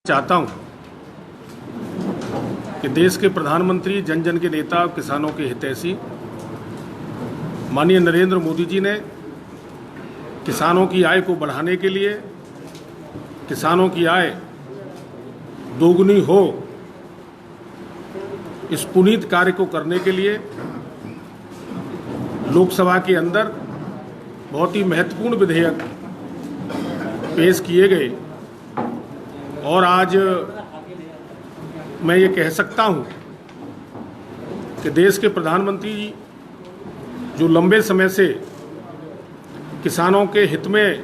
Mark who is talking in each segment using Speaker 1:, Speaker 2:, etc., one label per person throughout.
Speaker 1: चाहता हूं कि देश के प्रधानमंत्री, जन जन के नेता, किसानों के हितैषी माननीय नरेंद्र मोदी जी ने किसानों की आय को बढ़ाने के लिए, किसानों की आय दोगुनी हो, इस पुनीत कार्य को करने के लिए लोकसभा के अंदर बहुत ही महत्वपूर्ण विधेयक पेश किए गए। और आज मैं ये कह सकता हूं कि देश के प्रधानमंत्री जो लंबे समय से किसानों के हित में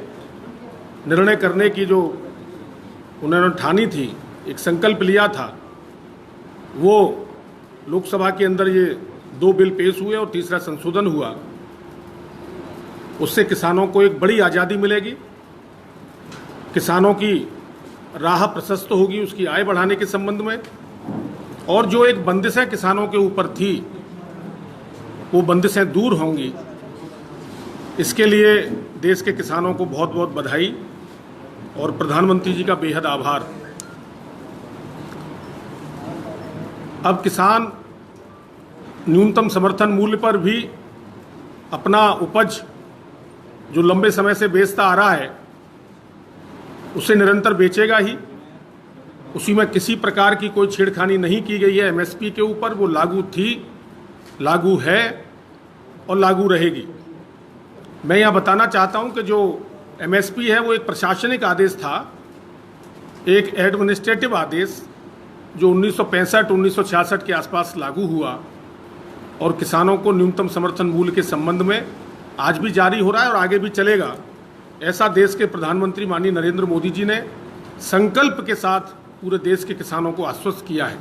Speaker 1: निर्णय करने की जो उन्होंने ठानी थी, एक संकल्प लिया था, वो लोकसभा के अंदर ये 2 बिल पेश हुए और तीसरा संशोधन हुआ। उससे किसानों को एक बड़ी आज़ादी मिलेगी, किसानों की राह प्रशस्त होगी उसकी आय बढ़ाने के संबंध में, और जो एक बंदिशें किसानों के ऊपर थी वो बंदिशें दूर होंगी। इसके लिए देश के किसानों को बहुत बहुत बधाई और प्रधानमंत्री जी का बेहद आभार। अब किसान न्यूनतम समर्थन मूल्य पर भी अपना उपज जो लंबे समय से बेचता आ रहा है उसे निरंतर बेचेगा ही। उसी में किसी प्रकार की कोई छेड़खानी नहीं की गई है एमएसपी के ऊपर। वो लागू थी, लागू है और लागू रहेगी। मैं यहाँ बताना चाहता हूँ कि जो एमएसपी है वो एक प्रशासनिक आदेश था, एक एडमिनिस्ट्रेटिव आदेश जो 1965-1966 के आसपास लागू हुआ और किसानों को न्यूनतम समर्थन मूल्य के संबंध में आज भी जारी हो रहा है और आगे भी चलेगा। ऐसा देश के प्रधानमंत्री माननीय नरेंद्र मोदी जी ने संकल्प के साथ पूरे देश के किसानों को आश्वस्त किया है।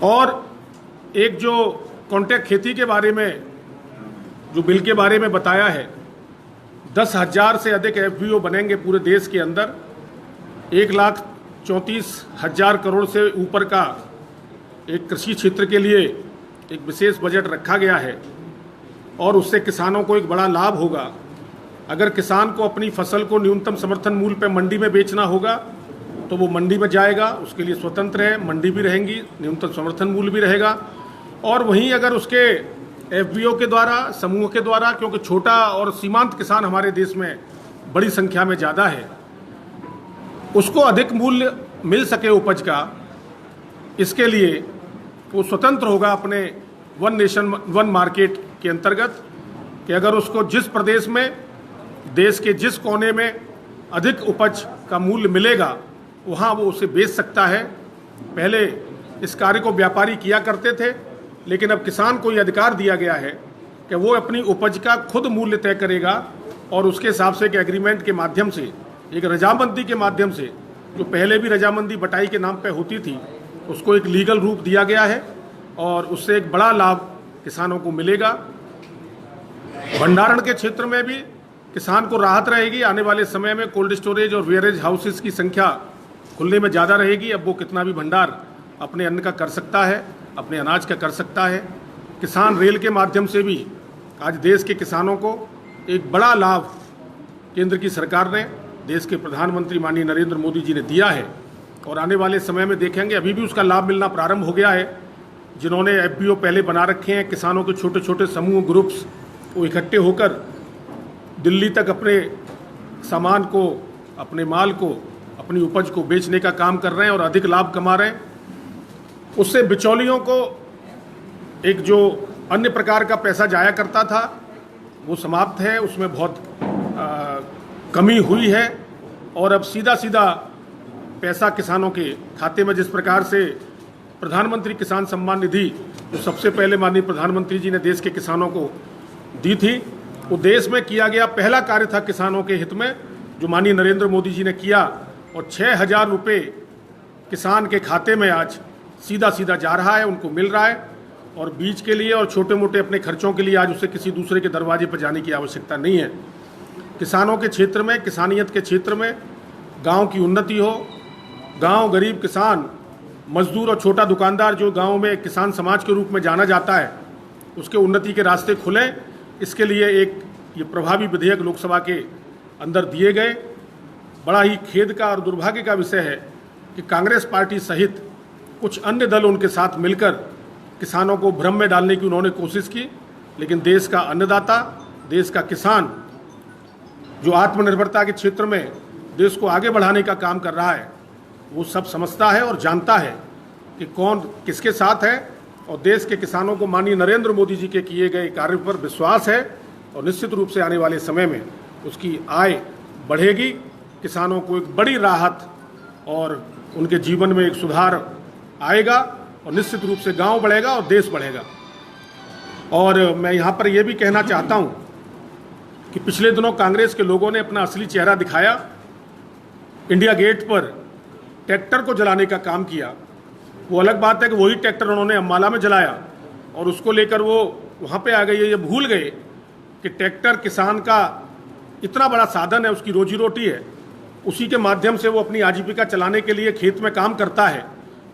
Speaker 1: और एक जो कॉन्ट्रैक्ट खेती के बारे में जो बिल के बारे में बताया है, 10,000 से अधिक एफपीओ बनेंगे पूरे देश के अंदर। 1,34,000 करोड़ से ऊपर का एक कृषि क्षेत्र के लिए एक विशेष बजट रखा गया है और उससे किसानों को एक बड़ा लाभ होगा। अगर किसान को अपनी फसल को न्यूनतम समर्थन मूल्य पर मंडी में बेचना होगा तो वो मंडी में जाएगा, उसके लिए स्वतंत्र है, मंडी भी रहेंगी, न्यूनतम समर्थन मूल्य भी रहेगा। और वहीं अगर उसके एफपीओ के द्वारा, समूह के द्वारा, क्योंकि छोटा और सीमांत किसान हमारे देश में बड़ी संख्या में ज़्यादा है, उसको अधिक मूल्य मिल सके उपज का, इसके लिए वो स्वतंत्र होगा अपने वन नेशन वन मार्केट के अंतर्गत। कि अगर उसको जिस प्रदेश में, देश के जिस कोने में अधिक उपज का मूल्य मिलेगा वहाँ वो उसे बेच सकता है। पहले इस कार्य को व्यापारी किया करते थे, लेकिन अब किसान को ये अधिकार दिया गया है कि वो अपनी उपज का खुद मूल्य तय करेगा और उसके हिसाब से एक एग्रीमेंट के माध्यम से, एक रजामंदी के माध्यम से, जो पहले भी रजामंदी बटाई के नाम पर होती थी, उसको एक लीगल रूप दिया गया है और उससे एक बड़ा लाभ किसानों को मिलेगा। भंडारण के क्षेत्र में भी किसान को राहत रहेगी। आने वाले समय में कोल्ड स्टोरेज और वेयरेज हाउसेस की संख्या खुलने में ज़्यादा रहेगी। अब वो कितना भी भंडार अपने अन्न का कर सकता है, अपने अनाज का कर सकता है। किसान रेल के माध्यम से भी आज देश के किसानों को एक बड़ा लाभ केंद्र की सरकार ने, देश के प्रधानमंत्री माननीय नरेंद्र मोदी जी ने दिया है और आने वाले समय में देखेंगे अभी भी उसका लाभ मिलना प्रारंभ हो गया है। जिन्होंने एफपीओ पहले बना रखे हैं, किसानों के छोटे छोटे समूह, ग्रुप्स, वो इकट्ठे होकर दिल्ली तक अपने सामान को, अपने माल को, अपनी उपज को बेचने का काम कर रहे हैं और अधिक लाभ कमा रहे हैं। उससे बिचौलियों को एक जो अन्य प्रकार का पैसा जाया करता था वो समाप्त है, उसमें बहुत कमी हुई है और अब सीधा सीधा पैसा किसानों के खाते में, जिस प्रकार से प्रधानमंत्री किसान सम्मान निधि जो सबसे पहले माननीय प्रधानमंत्री जी ने देश के किसानों को दी थी, वो देश में किया गया पहला कार्य था किसानों के हित में, जो माननीय नरेंद्र मोदी जी ने किया। और 6,000 रुपये किसान के खाते में आज सीधा सीधा जा रहा है, उनको मिल रहा है। और बीज के लिए और छोटे मोटे अपने खर्चों के लिए आज उसे किसी दूसरे के दरवाजे पर जाने की आवश्यकता नहीं है। किसानों के क्षेत्र में, किसानियत के क्षेत्र में गांव की उन्नति हो, गांव, गरीब किसान, मजदूर और छोटा दुकानदार जो गांव में किसान समाज के रूप में जाना जाता है, उसके उन्नति के रास्ते खुलें। इसके लिए एक ये प्रभावी विधेयक लोकसभा के अंदर दिए गए। बड़ा ही खेद का और दुर्भाग्य का विषय है कि कांग्रेस पार्टी सहित कुछ अन्य दल उनके साथ मिलकर किसानों को भ्रम में डालने की उन्होंने कोशिश की, लेकिन देश का अन्नदाता, देश का किसान जो आत्मनिर्भरता के क्षेत्र में देश को आगे बढ़ाने का काम कर रहा है, वो सब समझता है और जानता है कि कौन किसके साथ है। और देश के किसानों को माननीय नरेंद्र मोदी जी के किए गए कार्य पर विश्वास है और निश्चित रूप से आने वाले समय में उसकी आय बढ़ेगी, किसानों को एक बड़ी राहत और उनके जीवन में एक सुधार आएगा और निश्चित रूप से गांव बढ़ेगा और देश बढ़ेगा। और मैं यहाँ पर यह भी कहना चाहता हूँ कि पिछले दिनों कांग्रेस के लोगों ने अपना असली चेहरा दिखाया, इंडिया गेट पर ट्रैक्टर को जलाने का काम किया। वो अलग बात है कि वही ट्रैक्टर उन्होंने अम्बाला में जलाया और उसको लेकर वो वहाँ पे आ गए, ये भूल गए कि ट्रैक्टर किसान का इतना बड़ा साधन है, उसकी रोजी रोटी है, उसी के माध्यम से वो अपनी आजीविका चलाने के लिए खेत में काम करता है।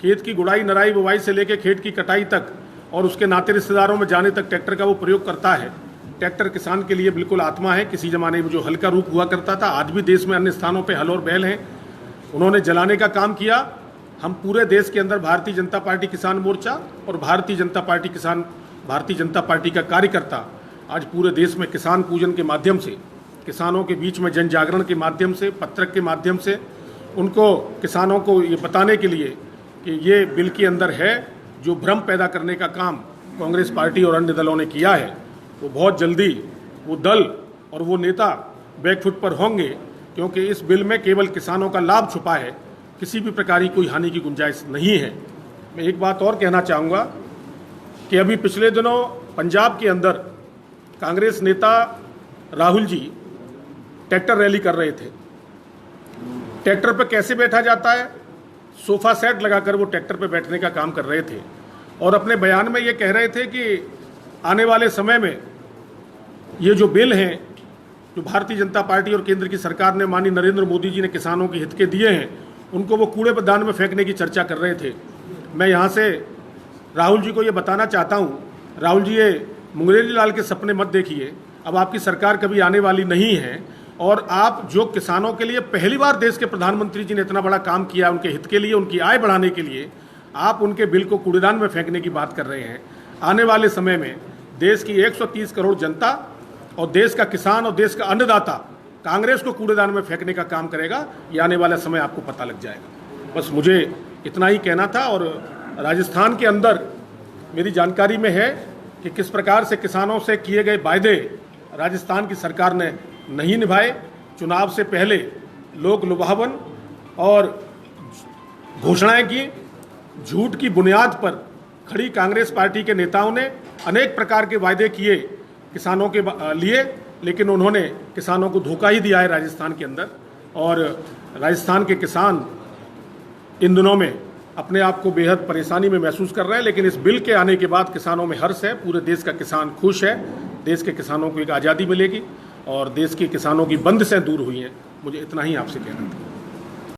Speaker 1: खेत की गुड़ाई, नराई, बुवाई से लेकर खेत की कटाई तक और उसके नाते रिश्तेदारों में जाने तक ट्रैक्टर का वो प्रयोग करता है। ट्रैक्टर किसान के लिए बिल्कुल आत्मा है। किसी ज़माने में जो हल का रूप हुआ करता था, आज भी देश में अन्य स्थानों पे हल और बैल हैं। उन्होंने जलाने का काम किया। हम पूरे देश के अंदर भारतीय जनता पार्टी किसान मोर्चा और भारतीय जनता पार्टी का कार्यकर्ता आज पूरे देश में किसान पूजन के माध्यम से, किसानों के बीच में जन जागरण के माध्यम से, पत्रक के माध्यम से उनको, किसानों को ये बताने के लिए कि ये बिल के अंदर है, जो भ्रम पैदा करने का काम कांग्रेस पार्टी और अन्य दलों ने किया है, वो बहुत जल्दी वो दल और वो नेता बैकफुट पर होंगे, क्योंकि इस बिल में केवल किसानों का लाभ छुपा है, किसी भी प्रकार की कोई हानि की गुंजाइश नहीं है। मैं एक बात और कहना चाहूँगा कि अभी पिछले दिनों पंजाब के अंदर कांग्रेस नेता राहुल जी ट्रैक्टर रैली कर रहे थे। ट्रैक्टर पर कैसे बैठा जाता है, सोफा सेट लगाकर वो ट्रैक्टर पर बैठने का काम कर रहे थे और अपने बयान में ये कह रहे थे कि आने वाले समय में ये जो बिल हैं, जो भारतीय जनता पार्टी और केंद्र की सरकार ने, माननीय नरेंद्र मोदी जी ने किसानों के हित के दिए हैं, उनको वो कूड़े दान में फेंकने की चर्चा कर रहे थे। मैं यहाँ से राहुल जी को ये बताना चाहता हूँ, राहुल जी, ये मुंगेरी लाल के सपने मत देखिए। अब आपकी सरकार कभी आने वाली नहीं है और आप जो किसानों के लिए पहली बार देश के प्रधानमंत्री जी ने इतना बड़ा काम किया, उनके हित के लिए, उनकी आय बढ़ाने के लिए, आप उनके बिल को कूड़ेदान में फेंकने की बात कर रहे हैं। आने वाले समय में देश की 130 करोड़ जनता और देश का किसान और देश का अन्नदाता कांग्रेस को कूड़ेदान में फेंकने का काम करेगा। ये आने वाला समय आपको पता लग जाएगा। बस मुझे इतना ही कहना था। और राजस्थान के अंदर मेरी जानकारी में है कि किस प्रकार से किसानों से किए गए वायदे राजस्थान की सरकार ने नहीं निभाए। चुनाव से पहले लोक लुभावन और घोषणाएं की, झूठ की बुनियाद पर खड़ी कांग्रेस पार्टी के नेताओं ने अनेक प्रकार के वायदे किए किसानों के लिए, लेकिन उन्होंने किसानों को धोखा ही दिया है राजस्थान के अंदर। और राजस्थान के किसान इन दिनों में अपने आप को बेहद परेशानी में महसूस कर रहे हैं, लेकिन इस बिल के आने के बाद किसानों में हर्ष है। पूरे देश का किसान खुश है। देश के किसानों को एक आज़ादी मिलेगी और देश के किसानों की बंदिशें दूर हुई हैं। मुझे इतना ही आपसे कहना था।